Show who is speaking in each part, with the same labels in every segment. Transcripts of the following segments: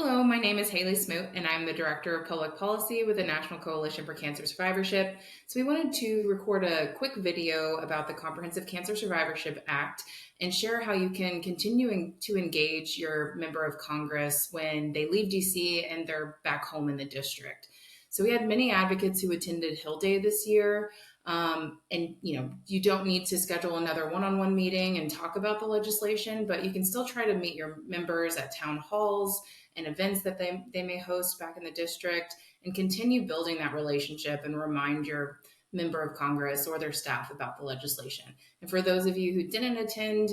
Speaker 1: Hello, my name is Haley Smoot, and I'm the Director of Public Policy with the National Coalition for Cancer Survivorship. So, we wanted to record a quick video about the Comprehensive Cancer Survivorship Act and share how you can continue to engage your member of Congress when they leave DC and they're back home in the district. So, we had many advocates who attended Hill Day this year. And you don't need to schedule another one-on-one meeting and talk about the legislation, but you can still try to meet your members at town halls and events that they may host back in the district and continue building that relationship and remind your member of Congress or their staff about the legislation. And for those of you who didn't attend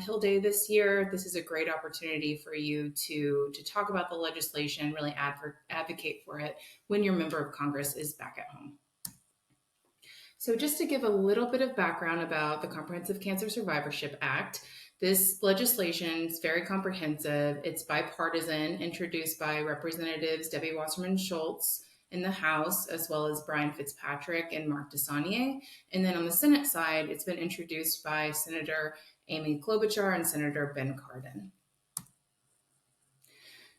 Speaker 1: Hill Day this year, this is a great opportunity for you to talk about the legislation, really advocate for it when your member of Congress is back at home. So just to give a little bit of background about the Comprehensive Cancer Survivorship Act, this legislation is very comprehensive. It's bipartisan, introduced by Representatives Debbie Wasserman Schultz in the House, as well as Brian Fitzpatrick and Mark DeSaulnier. And then on the Senate side, it's been introduced by Senator Amy Klobuchar and Senator Ben Cardin.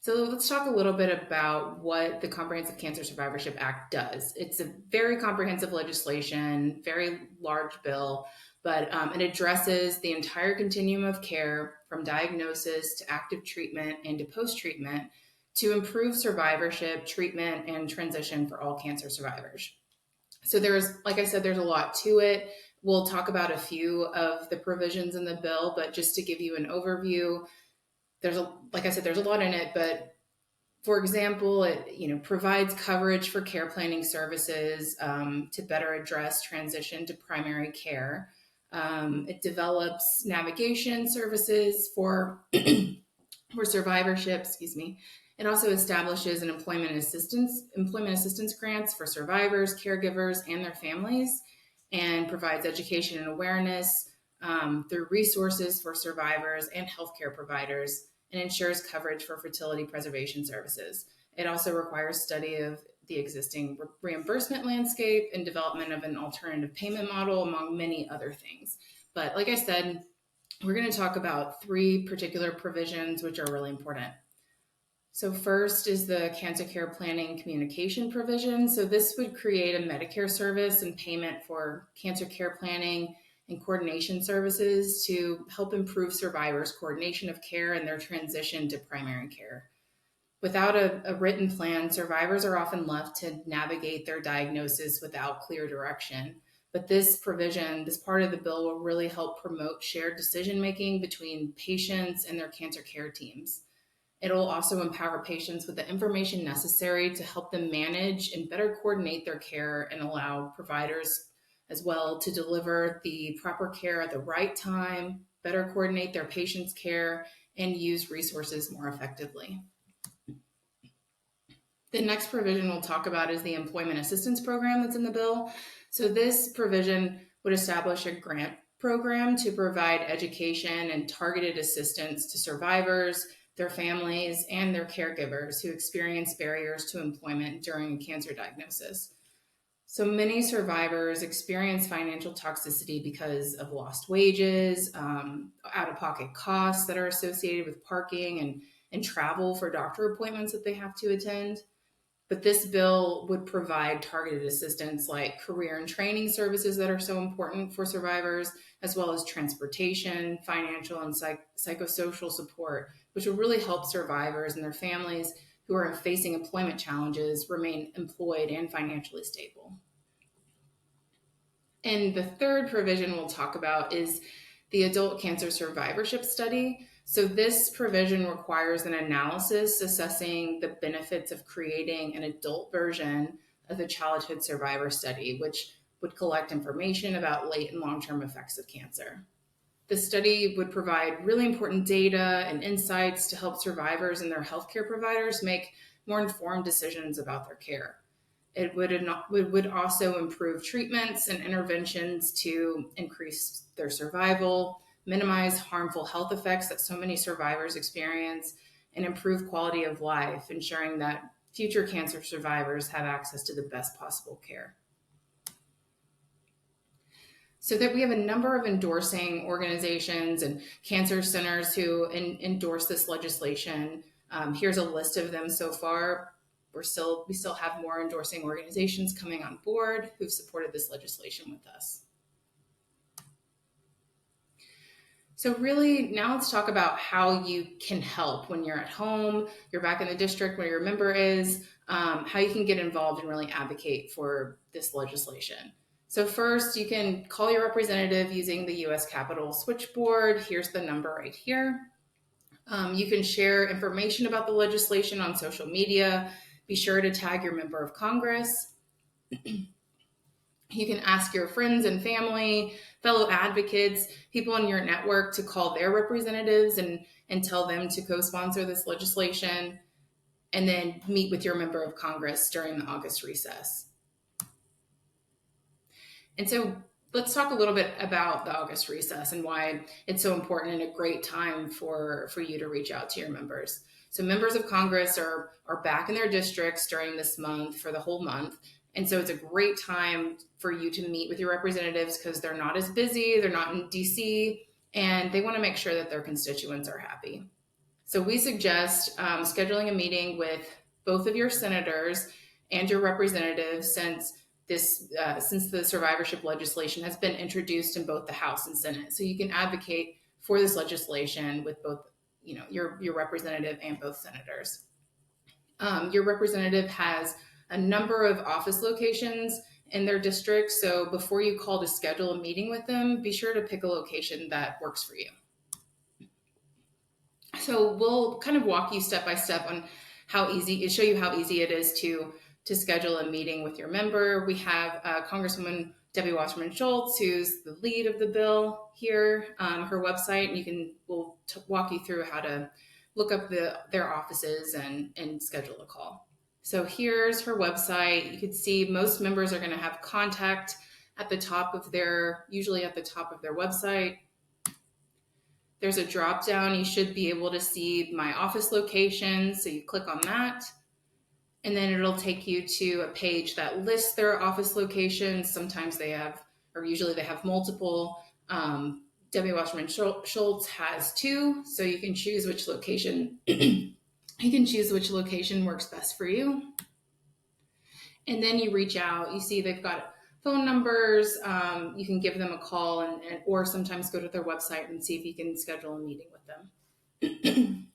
Speaker 1: So let's talk a little bit about what the Comprehensive Cancer Survivorship Act does. It's a very comprehensive legislation, very large bill, but it addresses the entire continuum of care from diagnosis to active treatment and to post-treatment to improve survivorship, treatment, and transition for all cancer survivors. So like I said, there's a lot to it. We'll talk about a few of the provisions in the bill, but just to give you an overview, like I said, there's a lot in it, but for example, it provides coverage for care planning services to better address transition to primary care. It develops navigation services for survivorship, It also establishes an employment assistance grants for survivors, caregivers, and their families, and provides education and awareness through resources for survivors and healthcare providers, and ensures coverage for fertility preservation services. It also requires study of the existing reimbursement landscape and development of an alternative payment model, among many other things. But like I said, we're going to talk about three particular provisions which are really important. So first is the cancer care planning communication provision. So this would create a Medicare service and payment for cancer care planning and coordination services to help improve survivors' coordination of care and their transition to primary care. Without a written plan, survivors are often left to navigate their diagnosis without clear direction. But this provision, this part of the bill, will really help promote shared decision-making between patients and their cancer care teams. It'll also empower patients with the information necessary to help them manage and better coordinate their care and allow providers as well to deliver the proper care at the right time, better coordinate their patients' care, and use resources more effectively. The next provision we'll talk about is the employment assistance program that's in the bill. So this provision would establish a grant program to provide education and targeted assistance to survivors, their families, and their caregivers who experience barriers to employment during a cancer diagnosis. So many survivors experience financial toxicity because of lost wages, out-of-pocket costs that are associated with parking and travel for doctor appointments that they have to attend. But this bill would provide targeted assistance like career and training services that are so important for survivors, as well as transportation, financial, and psychosocial support, which will really help survivors and their families who are facing employment challenges remain employed and financially stable. And the third provision we'll talk about is the adult cancer survivorship study. So this provision requires an analysis assessing the benefits of creating an adult version of the childhood survivor study, which would collect information about late and long-term effects of cancer. The study would provide really important data and insights to help survivors and their healthcare providers make more informed decisions about their care. It would also improve treatments and interventions to increase their survival, minimize harmful health effects that so many survivors experience, and improve quality of life, ensuring that future cancer survivors have access to the best possible care. So that we have a number of endorsing organizations and cancer centers who endorse this legislation. Here's a list of them so far. We still have more endorsing organizations coming on board who've supported this legislation with us. So really, now let's talk about how you can help when you're at home, you're back in the district where your member is, how you can get involved and really advocate for this legislation. So first, you can call your representative using the U.S. Capitol switchboard. Here's the number right here. You can share information about the legislation on social media. Be sure to tag your member of Congress. You can ask your friends and family, fellow advocates, people in your network to call their representatives and tell them to co-sponsor this legislation, and then meet with your member of Congress during the August recess. And so let's talk a little bit about the August recess and why it's so important and a great time for you to reach out to your members. So members of Congress are back in their districts during this month for the whole month. And so it's a great time for you to meet with your representatives because they're not as busy, they're not in DC, and they want to make sure that their constituents are happy. So we suggest scheduling a meeting with both of your senators and your representatives since the survivorship legislation has been introduced in both the House and Senate. So you can advocate for this legislation with both, your representative and both senators. Your representative has a number of office locations in their district. So before you call to schedule a meeting with them, be sure to pick a location that works for you. So we'll kind of walk you step by step on show you how easy it is to schedule a meeting with your member. We have Congresswoman Debbie Wasserman Schultz, who's the lead of the bill here, her website, and we'll walk you through how to look up their offices and schedule a call. So here's her website. You can see most members are going to have contact usually at the top of their website. There's a drop down. You should be able to see my office location. So you click on that, and then it'll take you to a page that lists their office locations. Sometimes usually they have multiple. Debbie Wasserman Schultz has 2, so you can choose which location works best for you. And then you reach out. You see they've got phone numbers. You can give them a call or sometimes go to their website and see if you can schedule a meeting with them.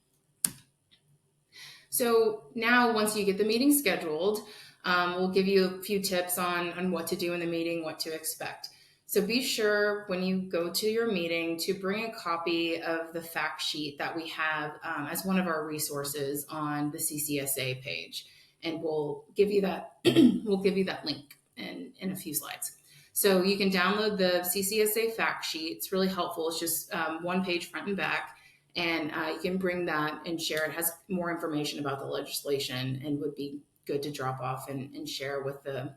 Speaker 1: So now once you get the meeting scheduled, we'll give you a few tips on what to do in the meeting, what to expect. So be sure when you go to your meeting to bring a copy of the fact sheet that we have as one of our resources on the CCSA page. And we'll give you that link in a few slides. So you can download the CCSA fact sheet. It's really helpful. It's just one page front and back. And you can bring that and share. It has more information about the legislation and would be good to drop off and share with the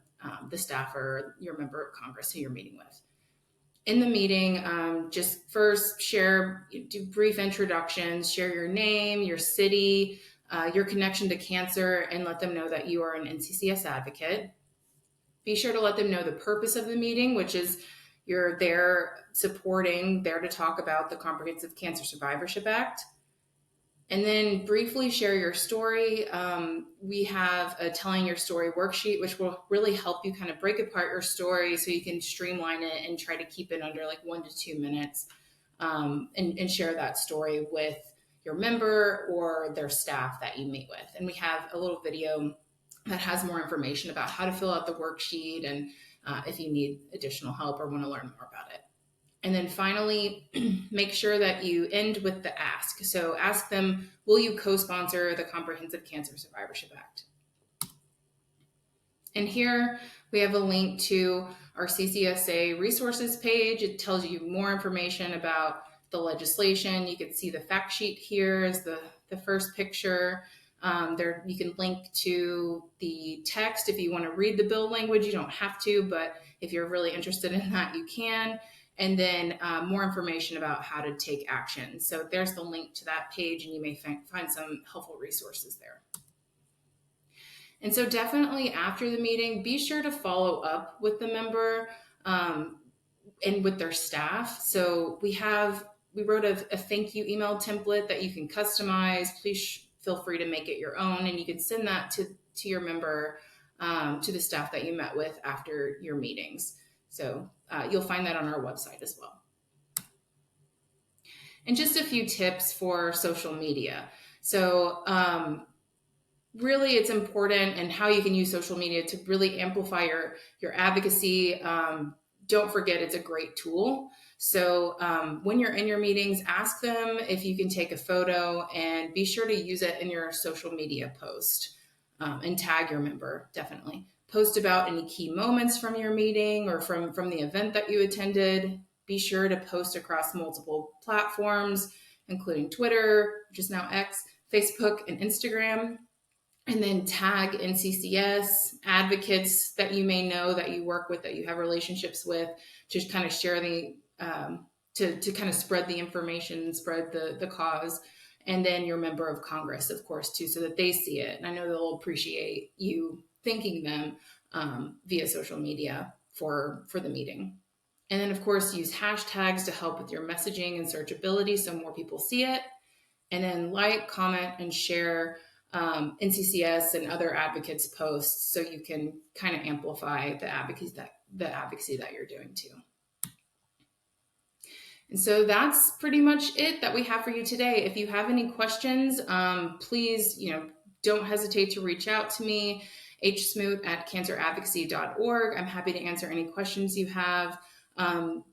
Speaker 1: staff or your member of Congress who you're meeting with. In the meeting, just first do brief introductions, share your name, your city, your connection to cancer, and let them know that you are an NCCS advocate. Be sure to let them know the purpose of the meeting, which is you're there to talk about the Comprehensive Cancer Survivorship Act. And then briefly share your story. We have a Telling Your Story worksheet, which will really help you kind of break apart your story so you can streamline it and try to keep it under like 1 to 2 minutes and share that story with your member or their staff that you meet with. And we have a little video that has more information about how to fill out the worksheet and if you need additional help or want to learn more about it. And then finally, make sure that you end with the ask. So ask them, will you co-sponsor the Comprehensive Cancer Survivorship Act? And here we have a link to our CCSA resources page. It tells you more information about the legislation. You can see the fact sheet here is the first picture. There you can link to the text if you want to read the bill language. You don't have to, but if you're really interested in that, you can. And then more information about how to take action. So there's the link to that page, and you may find some helpful resources there. And so definitely after the meeting, be sure to follow up with the member and with their staff. So we wrote a thank you email template that you can customize. Please feel free to make it your own, and you can send that to your member, to the staff that you met with after your meetings. So you'll find that on our website as well. And just a few tips for social media. So really it's important, and how you can use social media to really amplify your advocacy. Don't forget, it's a great tool. So when you're in your meetings, ask them if you can take a photo, and be sure to use it in your social media post, and tag your member. Definitely post about any key moments from your meeting or from the event that you attended. Be sure to post across multiple platforms, including Twitter, which is now X, Facebook, and Instagram. And then tag NCCS advocates that you may know, that you work with, that you have relationships with, to kind of share to kind of spread the information, spread the cause. And then your member of Congress, of course, too, so that they see it. And I know they'll appreciate you thanking them via social media for the meeting. And then, of course, use hashtags to help with your messaging and searchability so more people see it. And then like, comment, and share NCCS and other advocates' posts, so you can kind of amplify the advocacy that you're doing too. And so that's pretty much it that we have for you today. If you have any questions, please, don't hesitate to reach out to me, hsmoot@canceradvocacy.org. I'm happy to answer any questions you have.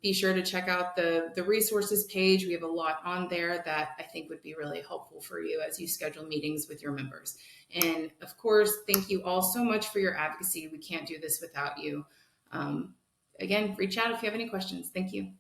Speaker 1: Be sure to check out the resources page. We have a lot on there that I think would be really helpful for you as you schedule meetings with your members. And of course, thank you all so much for your advocacy. We can't do this without you. Again, reach out if you have any questions. Thank you.